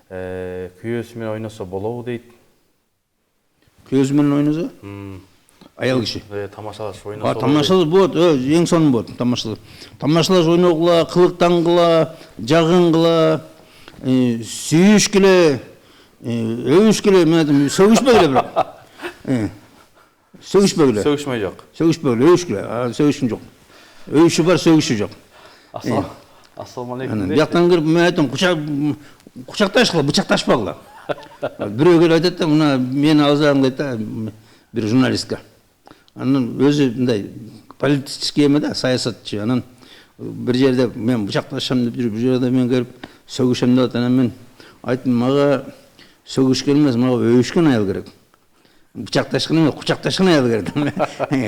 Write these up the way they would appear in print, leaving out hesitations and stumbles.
күйөөсү менен ойносо болобу дейт. Күйөөсү менен ойносо? Аял киши. Тамашалаш ойносо. Тамашалаш болот, эң сонун болот тамашалаш. Тамашалаш ойногула, кылыктангыла, жагынгыла, сүйүшкүлө, өбүшкүлө, мен сөгүшпөгүлө бирок. Сөгүшпөгүлө. Сөгүшмөй жок. Сөгүшпөгүлө, өбүшкүлө. Сөгүшүм жок. Өбүшү бар, сөгүшү жок. Ассаламу алейкум. Бияктан кирип мен айтам, кучакташкыла, бычакташпагыла. Бирөө келип айтат да, мына мени алсаң дейт да, бир журналистка. Анан өзү мындай политический эме да, саясатчы. Анан бир жерде мен бычакташам деп жүрүп, бир жерде мен келип сөгүшөм деп атам. Анан мен айттым, мага сөгүшкөн эмес, мага өбүшкөн аял керек. Бычакташкан эмес, кучакташкан аял керек.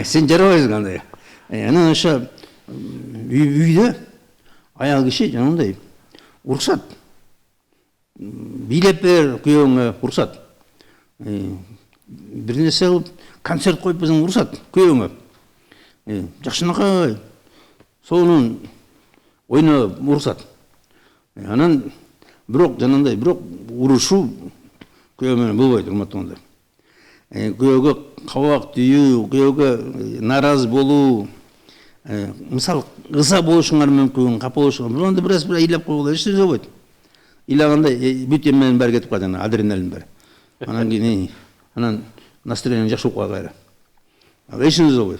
Сен жарабайсың андай. Анан ошо үйдө аял киши жанагындай уруксат. Бийлеп бер күйөөңө уруксат. Бир нерсе кылып концерт коюп берсең уруксат күйөөңө. Жакшынакай. Сонун ойно уруксат. Анан бирок жанагындай урушу күйөө менен болбойт, урматтагандар. Күйөөгө кабак түйүү, күйөөгө наразы болуу, мисалы ыза болушуңар мүмкүн, капа болушуңар. Анда бир ыйлап койгула, эч нерсе болбойт. Ыйлаганда бүт эменин баары кетип калат, адреналин баары. Анан кийин настроение жакшы болуп калат кайра. Эч нерсе болбойт.